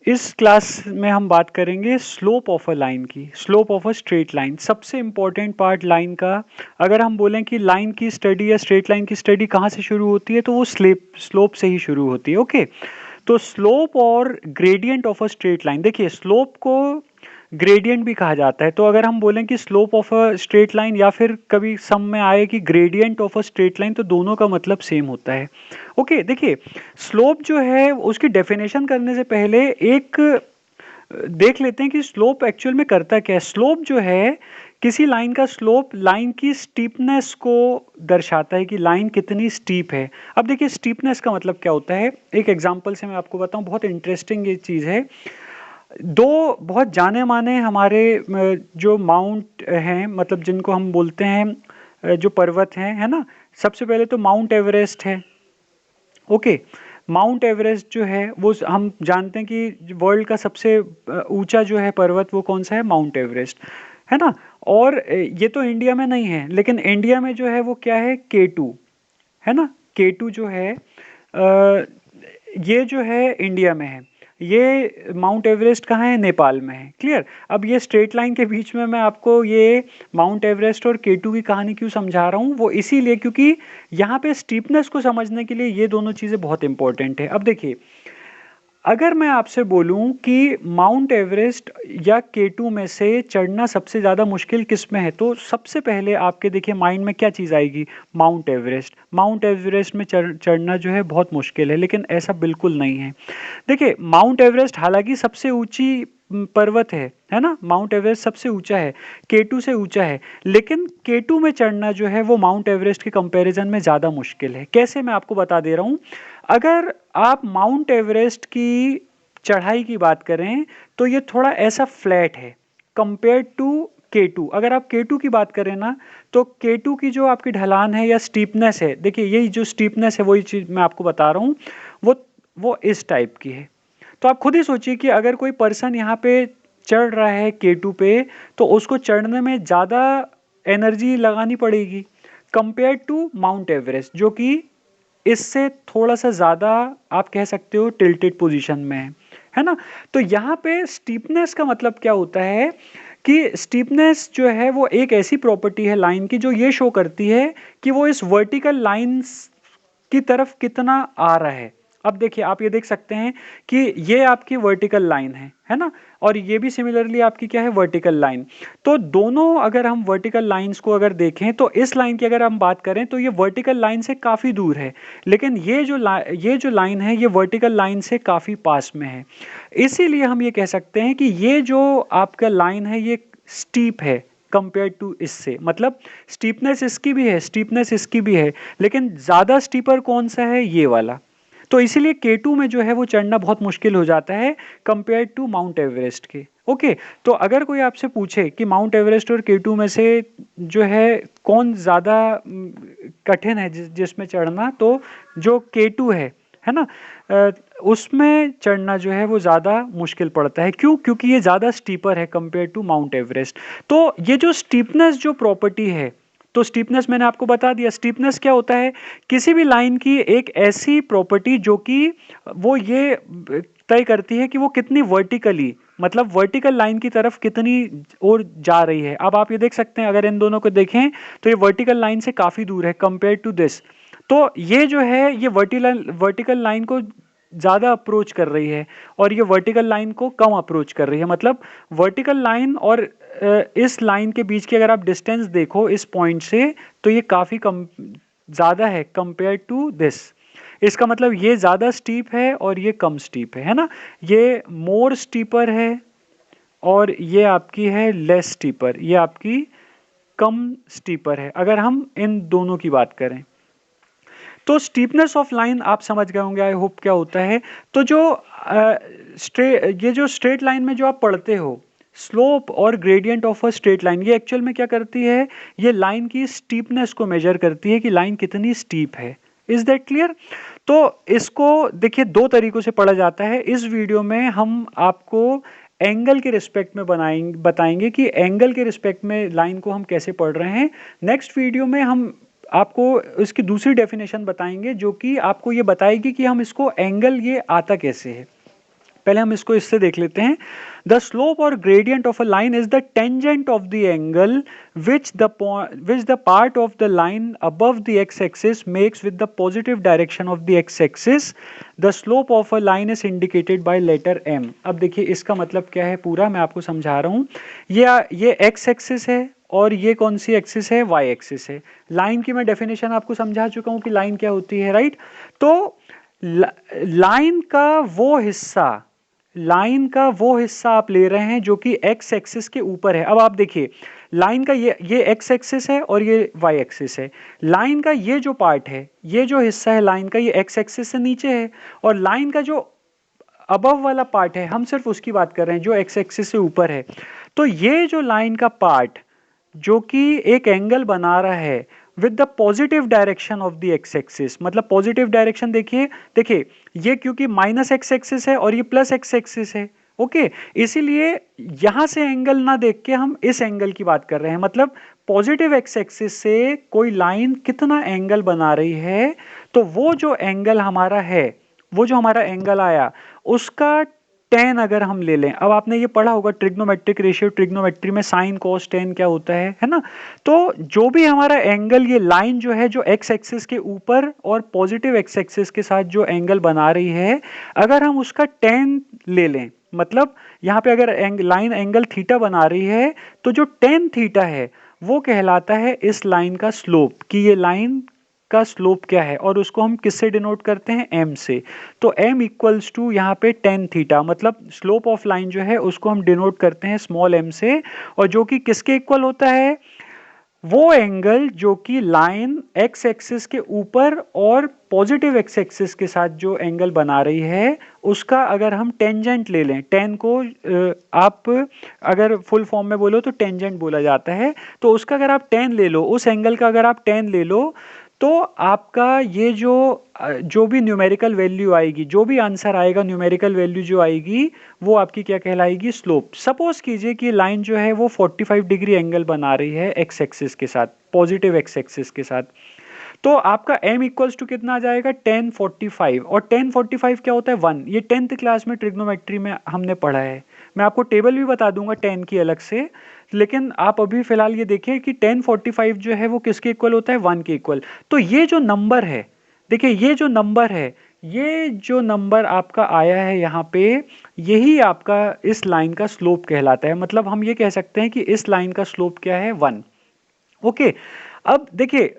इस क्लास में हम बात करेंगे स्लोप ऑफ अ लाइन की, slope of a straight line. सबसे इंपॉर्टेंट पार्ट लाइन का, अगर हम बोलें कि लाइन की स्टडी या स्ट्रेट लाइन की स्टडी कहाँ से शुरू होती है, तो वो स्लोप से ही शुरू होती है। ओके, तो स्लोप और gradient of a straight line, देखिए स्लोप को ग्रेडियंट भी कहा जाता है। तो अगर हम बोलें कि slope of a straight line या फिर कभी सम में आए कि gradient of a straight line, तो दोनों का मतलब सेम होता है। ओके, देखिए स्लोप जो है उसकी डेफिनेशन करने से पहले एक देख लेते हैं कि स्लोप एक्चुअल में करता क्या है। स्लोप जो है, किसी लाइन का स्लोप लाइन की स्टीपनेस को दर्शाता है कि लाइन कितनी स्टीप है। अब देखिए स्टीपनेस का मतलब क्या होता है, एक एग्जांपल से मैं आपको बताऊं, बहुत इंटरेस्टिंग ये चीज़ है। दो बहुत जाने माने हमारे जो माउंट हैं, मतलब जिनको हम बोलते हैं जो पर्वत हैं, है ना। सबसे पहले तो माउंट एवरेस्ट है। ओके, माउंट एवरेस्ट जो है वो हम जानते हैं कि वर्ल्ड का सबसे ऊंचा जो है पर्वत, वो कौन सा है, माउंट एवरेस्ट, है ना। और ये तो इंडिया में नहीं है, लेकिन इंडिया में जो है वो क्या है, K2, है ना। K2 जो है ये जो है इंडिया में है। ये माउंट एवरेस्ट कहाँ है, नेपाल में है। क्लियर। अब ये स्ट्रेट लाइन के बीच में मैं आपको ये माउंट एवरेस्ट और K2 की कहानी क्यों समझा रहा हूँ, वो इसीलिए क्योंकि यहाँ पे स्टीपनेस को समझने के लिए ये दोनों चीज़ें बहुत इंपॉर्टेंट है। अब देखिए, अगर मैं आपसे बोलूं कि माउंट एवरेस्ट या K2 में से चढ़ना सबसे ज़्यादा मुश्किल किस में है, तो सबसे पहले आपके देखिए माइंड में क्या चीज़ आएगी, माउंट एवरेस्ट। माउंट एवरेस्ट में चढ़ना जो है बहुत मुश्किल है, लेकिन ऐसा बिल्कुल नहीं है। देखिए माउंट एवरेस्ट हालांकि सबसे ऊंची पर्वत है ना। माउंट एवरेस्ट सबसे ऊंचा है, K2 से ऊंचा है, लेकिन K2 में चढ़ना जो है वो माउंट एवरेस्ट के कंपैरिजन में ज़्यादा मुश्किल है। कैसे, मैं आपको बता दे रहा हूँ। अगर आप माउंट एवरेस्ट की चढ़ाई की बात करें, तो ये थोड़ा ऐसा फ्लैट है कंपेयर टू K2। अगर आप K2 की बात करें ना, तो K2 की जो आपकी ढलान है या स्टीपनेस है, देखिए यही जो स्टीपनेस है वही चीज़ मैं आपको बता रहा हूँ, वो इस टाइप की है। तो आप खुद ही सोचिए कि अगर कोई पर्सन यहाँ पे चढ़ रहा है K2 पे, तो उसको चढ़ने में ज़्यादा एनर्जी लगानी पड़ेगी कंपेयर टू माउंट एवरेस्ट, जो कि इससे थोड़ा सा ज़्यादा आप कह सकते हो टिल्टेड पोजीशन में है ना। तो यहाँ पे स्टीपनेस का मतलब क्या होता है कि स्टीपनेस जो है वो एक ऐसी प्रॉपर्टी है लाइन की जो ये शो करती है कि वो इस वर्टिकल लाइंस की तरफ कितना आ रहा है। अब देखिए आप ये देख सकते हैं कि ये आपकी वर्टिकल लाइन है ना, और ये भी सिमिलरली आपकी क्या है, वर्टिकल लाइन। तो दोनों अगर हम वर्टिकल लाइंस को अगर देखें, तो इस लाइन की अगर हम बात करें तो ये वर्टिकल लाइन से काफ़ी दूर है, लेकिन ये जो लाइन है ये वर्टिकल लाइन से काफ़ी पास में है। इसीलिए हम ये कह सकते हैं कि ये जो आपका लाइन है ये स्टीप है कंपेयर टू इससे, मतलब स्टीपनेस इसकी भी है, स्टीपनेस इसकी भी है, लेकिन ज़्यादा स्टीपर कौन सा है, ये वाला। तो इसीलिए K2 में जो है वो चढ़ना बहुत मुश्किल हो जाता है कंपेयर टू माउंट एवरेस्ट के। ओके, तो अगर कोई आपसे पूछे कि माउंट एवरेस्ट और K2 में से जो है कौन ज़्यादा कठिन है जिसमें चढ़ना, तो जो K2 है ना, उसमें चढ़ना जो है वो ज़्यादा मुश्किल पड़ता है। क्यों? क्योंकि ये ज़्यादा स्टीपर है कंपेयर टू माउंट एवरेस्ट। तो ये जो स्टीपनेस जो प्रॉपर्टी है, तो स्टीपनेस मैंने आपको बता दिया। स्टीपनेस क्या होता है, किसी भी लाइन की एक ऐसी प्रॉपर्टी जो कि वो ये तय करती है कि वो कितनी वर्टिकली, मतलब वर्टिकल लाइन की तरफ कितनी और जा रही है। अब आप ये देख सकते हैं, अगर इन दोनों को देखें तो ये वर्टिकल लाइन से काफ़ी दूर है कंपेयर टू दिस। तो ये जो है ये वर्टिकल लाइन को ज़्यादा अप्रोच कर रही है, और ये वर्टिकल लाइन को कम अप्रोच कर रही है। मतलब वर्टिकल लाइन और इस लाइन के बीच की अगर आप डिस्टेंस देखो इस पॉइंट से, तो ये काफ़ी कम ज़्यादा है कंपेयर टू दिस। इसका मतलब ये ज़्यादा स्टीप है और ये कम स्टीप है ना। ये मोर स्टीपर है और ये आपकी है लेस स्टीपर, ये आपकी कम स्टीपर है, अगर हम इन दोनों की बात करें। तो स्टीपनेस ऑफ लाइन आप समझ गए होंगे, आई होप, क्या होता है। तो जो ये जो स्ट्रेट लाइन में जो आप पढ़ते हो, स्लोप और gradient of a straight line, ये एक्चुअल में क्या करती है, ये लाइन की स्टीपनेस को मेजर करती है कि लाइन कितनी स्टीप है। Is that clear? तो इसको देखिए दो तरीकों से पढ़ा जाता है। इस वीडियो में हम आपको एंगल के रिस्पेक्ट में बताएंगे कि एंगल के रिस्पेक्ट में लाइन को हम कैसे पढ़ रहे हैं। नेक्स्ट वीडियो में हम आपको इसकी दूसरी डेफिनेशन बताएंगे, जो कि आपको ये बताएगी कि हम इसको एंगल ये आता कैसे है। पहले हम इसको इससे देख लेते हैं। द स्लोप और gradient of a line is the tangent of the angle which the part of the line above the x-axis makes with the positive direction of the x-axis. The slope of a line is indicated by letter M. अब देखिए इसका मतलब क्या है, पूरा मैं आपको समझा रहा हूँ। ये x-axis है और ये कौन सी एक्सिस है, y एक्सिस है। लाइन की मैं डेफिनेशन आपको समझा चुका हूँ कि लाइन क्या होती है, राइट। तो लाइन का वो हिस्सा आप ले रहे हैं जो कि x एक्सिस के ऊपर है। अब आप देखिए लाइन का ये x एक्सिस है और ये y एक्सिस है। लाइन का ये जो पार्ट है, ये जो हिस्सा है लाइन का, ये x एक्सिस से नीचे है, और लाइन का जो अबव वाला पार्ट है हम सिर्फ उसकी बात कर रहे हैं जो x एक्सिस से ऊपर है। तो ये जो लाइन का पार्ट जो कि एक एंगल बना रहा है with the positive direction of the x axis, मतलब पॉजिटिव डायरेक्शन देखिए ये क्योंकि माइनस एक्स एक्सिस है और ये प्लस एक्स एक्सिस है, ओके। इसीलिए यहां से एंगल ना देख के हम इस एंगल की बात कर रहे हैं, मतलब पॉजिटिव एक्स एक्सिस से कोई लाइन कितना एंगल बना रही है, तो वो जो एंगल हमारा है, वो जो हमारा एंगल आया उसका tan अगर हम ले लें। अब आपने ये पढ़ा होगा ट्रिग्नोमेट्रिक रेशियो, ट्रिग्नोमेट्री में साइन कॉस tan क्या होता है ना। तो जो भी हमारा एंगल, ये लाइन जो है जो एक्स एक्सिस के ऊपर और पॉजिटिव एक्स एक्सिस के साथ जो एंगल बना रही है, अगर हम उसका tan ले लें, मतलब यहाँ पे अगर लाइन एंगल थीटा बना रही है, तो जो tan थीटा है वो कहलाता है इस लाइन का स्लोप, कि ये लाइन का स्लोप क्या है, और उसको हम किससे डिनोट करते हैं, m से। तो m इक्वल्स टू यहाँ पे tan थीटा, मतलब स्लोप ऑफ लाइन जो है उसको हम डिनोट करते हैं स्मॉल m से, और जो कि किसके इक्वल होता है, वो एंगल जो कि लाइन x एक्सिस के ऊपर और पॉजिटिव x एक्सिस के साथ जो एंगल बना रही है उसका अगर हम टेंजेंट ले लें, tan को आप अगर फुल फॉर्म में बोलो तो टेंजेंट बोला जाता है, तो उसका अगर आप tan ले लो, उस एंगल का अगर आप tan ले लो, तो आपका ये जो भी न्यूमेरिकल वैल्यू आएगी, जो भी आंसर आएगा न्यूमेरिकल वैल्यू जो आएगी, वो आपकी क्या कहलाएगी, स्लोप। सपोज कीजिए कि लाइन जो है वो 45 डिग्री एंगल बना रही है एक्स एक्सिस के साथ, पॉजिटिव एक्स एक्सिस के साथ, तो आपका m इक्वल्स टू कितना आ जाएगा, tan 45, और tan 45 क्या होता है, 1। ये 10th क्लास में ट्रिग्नोमेट्री में हमने पढ़ा है, मैं आपको टेबल भी बता दूंगा tan की अलग से, लेकिन आप अभी फिलहाल ये देखिए कि tan 45 जो है वो किसके इक्वल होता है, 1 के इक्वल। तो ये जो नंबर है, देखिए ये जो नंबर आपका आया है यहाँ पे, यही आपका इस लाइन का स्लोप कहलाता है। मतलब हम ये कह सकते हैं कि इस लाइन का स्लोप क्या है, 1, ओके। अब देखिए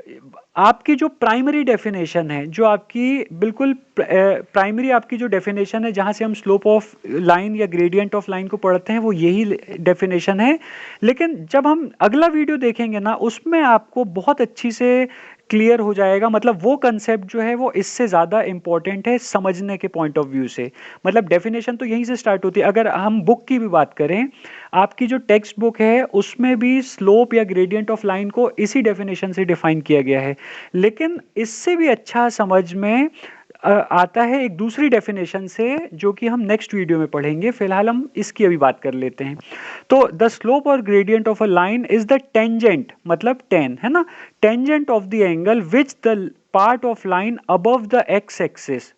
आपकी जो प्राइमरी डेफिनेशन है, जो आपकी बिल्कुल प्राइमरी आपकी जो डेफिनेशन है जहां से हम स्लोप ऑफ लाइन या ग्रेडियंट ऑफ लाइन को पढ़ते हैं, वो यही डेफिनेशन है। लेकिन जब हम अगला वीडियो देखेंगे ना, उसमें आपको बहुत अच्छी से क्लियर हो जाएगा, मतलब वो कंसेप्ट जो है वो इससे ज़्यादा इंपॉर्टेंट है समझने के पॉइंट ऑफ व्यू से। मतलब डेफिनेशन तो यहीं से स्टार्ट होती है। अगर हम बुक की भी बात करें, आपकी जो टेक्स्ट बुक है उसमें भी स्लोप या ग्रेडियंट ऑफ लाइन को इसी डेफिनेशन से डिफाइन किया गया है, लेकिन इससे भी अच्छा समझ में आता है एक दूसरी डेफिनेशन से, जो कि हम नेक्स्ट वीडियो में पढ़ेंगे। फिलहाल हम इसकी अभी बात कर लेते हैं। तो द स्लोप और gradient of a line is the tangent, मतलब tan है ना, tangent of the angle which the part of line above the x axis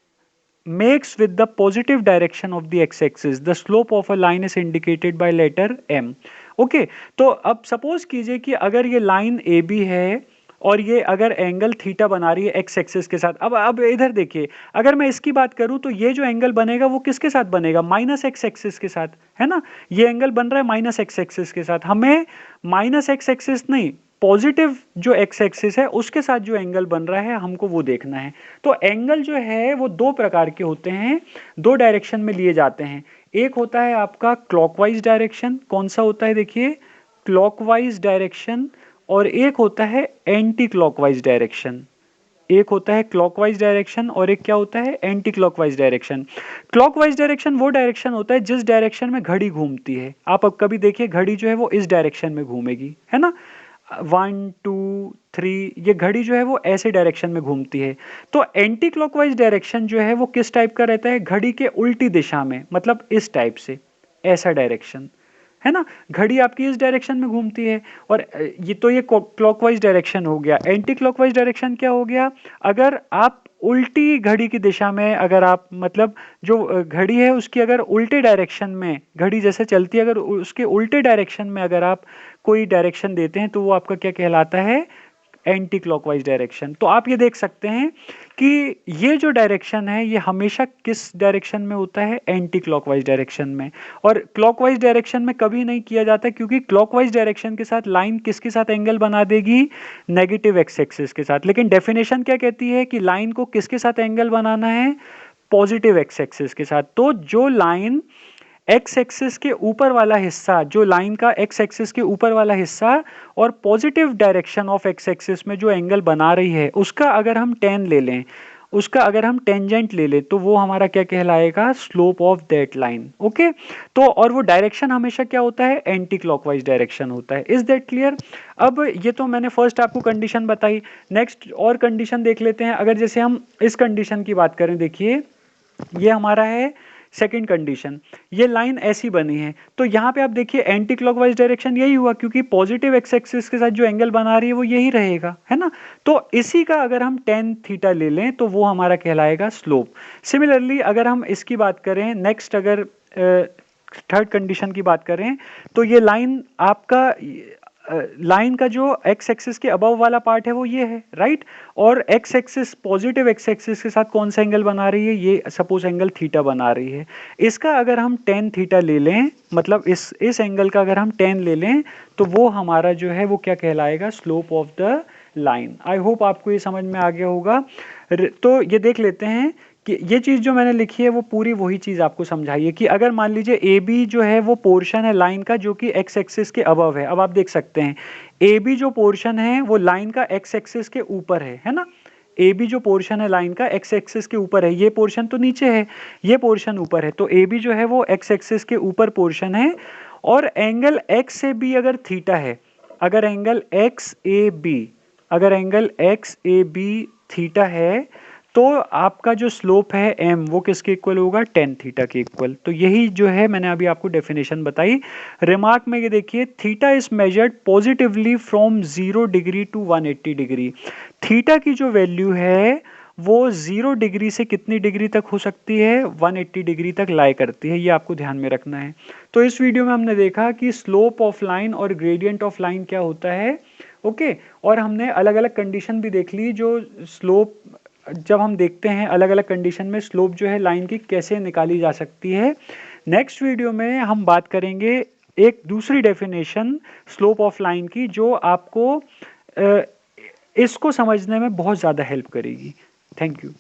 makes with the positive direction of the x-axis. The slope of a line is indicated by letter M. Okay, तो अब suppose कीजिए कि अगर ये line AB है और ये अगर एंगल थीटा बना रही है एक्स एक्सिस के साथ। अब इधर देखिए, अगर मैं इसकी बात करूं तो ये जो एंगल बनेगा वो किसके साथ बनेगा, माइनस एक्स एक्सिस के साथ, है ना। ये एंगल बन रहा है माइनस एक्स एक्सिस के साथ, हमें माइनस एक्स एक्सिस नहीं, पॉजिटिव जो एक्स एक्सिस है उसके साथ जो एंगल बन रहा है हमको वो देखना है। तो एंगल जो है वो दो प्रकार के होते हैं, दो डायरेक्शन में लिए जाते हैं। एक होता है आपका क्लॉकवाइज डायरेक्शन, कौन सा होता है देखिए, क्लॉकवाइज डायरेक्शन, और एक होता है एंटी क्लॉकवाइज डायरेक्शन। एक होता है क्लॉकवाइज डायरेक्शन और एक क्या होता है, anti clockwise direction. Clockwise direction वो डायरेक्शन होता है जिस डायरेक्शन में घड़ी घूमती है। आप अब कभी देखिए घड़ी जो है वो इस डायरेक्शन में घूमेगी, है ना, 1 2 3, ये घड़ी जो है वो ऐसे डायरेक्शन में घूमती है। तो एंटी क्लॉकवाइज डायरेक्शन जो है वो किस टाइप का रहता है, घड़ी के उल्टी दिशा में, मतलब इस टाइप से, ऐसा डायरेक्शन, है ना। घड़ी आपकी इस डायरेक्शन में घूमती है, और ये तो ये क्लॉकवाइज डायरेक्शन हो गया। एंटी क्लॉकवाइज डायरेक्शन क्या हो गया, अगर आप उल्टी घड़ी की दिशा में अगर आप मतलब जो घड़ी है उसकी अगर उल्टे डायरेक्शन में घड़ी जैसे चलती है अगर उसके उल्टे डायरेक्शन में अगर आप कोई डायरेक्शन देते हैं तो वो आपका क्या कहलाता है, एंटी क्लॉकवाइज डायरेक्शन। तो आप ये देख सकते हैं कि ये जो डायरेक्शन है ये हमेशा किस डायरेक्शन में होता है, एंटी क्लॉकवाइज डायरेक्शन में। और क्लॉकवाइज डायरेक्शन में कभी नहीं किया जाता क्योंकि क्लॉकवाइज डायरेक्शन के साथ लाइन किसके साथ एंगल बना देगी, नेगेटिव एक्स एक्सिस के साथ। लेकिन डेफिनेशन क्या कहती है कि लाइन को किसके साथ एंगल बनाना है, पॉजिटिव एक्स एक्सिस के साथ। तो जो लाइन एक्स एक्सिस के ऊपर वाला हिस्सा, जो लाइन का एक्स एक्सिस के ऊपर वाला हिस्सा और positive direction of x axis में जो एंगल बना रही है उसका अगर हम टेन ले लें, उसका अगर हम टेंजेंट ले लें तो वो हमारा क्या कहलाएगा, slope of that line. Okay, तो और वो डायरेक्शन हमेशा क्या होता है, एंटी क्लॉकवाइज डायरेक्शन होता है। Is that clear? अब ये तो मैंने फर्स्ट आपको कंडीशन बताई, नेक्स्ट और कंडीशन देख लेते हैं। अगर जैसे हम इस कंडीशन की बात करें, देखिए ये हमारा है सेकंड कंडीशन, ये लाइन ऐसी बनी है तो यहाँ पे आप देखिए एंटी क्लॉकवाइज डायरेक्शन यही हुआ क्योंकि पॉजिटिव एक्स एक्सिस के साथ जो एंगल बना रही है वो यही रहेगा, है ना। तो इसी का अगर हम टेन थीटा ले लें तो वो हमारा कहलाएगा स्लोप। सिमिलरली अगर हम इसकी बात करें, नेक्स्ट अगर थर्ड कंडीशन की बात करें तो ये लाइन आपका लाइन का जो एक्स एक्सिस के अबव वाला पार्ट है वो ये है, राइट। और x axis, positive x axis के साथ कौन सा एंगल बना रही है, ये सपोज एंगल थीटा बना रही है। इसका अगर हम टेन थीटा ले लें, मतलब इस एंगल का अगर हम टेन ले लें तो वो हमारा जो है वो क्या कहलाएगा, slope of the line. I hope आपको ये समझ में आ गया होगा। तो ये देख लेते हैं कि ये चीज जो मैंने लिखी है वो पूरी वही चीज आपको समझाई है कि अगर मान लीजिए ए बी जो है वो पोर्शन है लाइन का जो कि एक्स एक्सिस के अबव है। अब आप देख सकते हैं ए बी जो पोर्शन है वो लाइन का एक्स एक्सिस के ऊपर है ना। ए बी जो पोर्शन है लाइन का एक्स एक्सिस के ऊपर है, ये पोर्शन तो नीचे है, ये पोर्शन ऊपर है। तो ए बी जो है वो एक्स एक्सिस के ऊपर पोर्शन है और एंगल एक्स ए बी अगर थीटा है, अगर एंगल एक्स ए बी, अगर angle X A B theta है तो आपका जो स्लोप है एम वो किसके इक्वल होगा, टेन थीटा के इक्वल। तो यही जो है मैंने अभी आपको डेफिनेशन बताई। रिमार्क में ये देखिए, theta is measured positively from 0 degree to 180 degree. Theta की जो वैल्यू है वो 0 डिग्री से कितनी डिग्री तक हो सकती है, 180 डिग्री तक लाई करती है, ये आपको ध्यान में रखना है। तो इस वीडियो में हमने देखा कि स्लोप ऑफ लाइन और ग्रेडियंट ऑफ लाइन क्या होता है। ओके, और हमने अलग अलग कंडीशन भी देख ली, जो स्लोप जब हम देखते हैं अलग अलग कंडीशन में स्लोप जो है लाइन की कैसे निकाली जा सकती है। नेक्स्ट वीडियो में हम बात करेंगे एक दूसरी डेफिनेशन स्लोप ऑफ लाइन की जो आपको इसको समझने में बहुत ज़्यादा हेल्प करेगी। Thank you.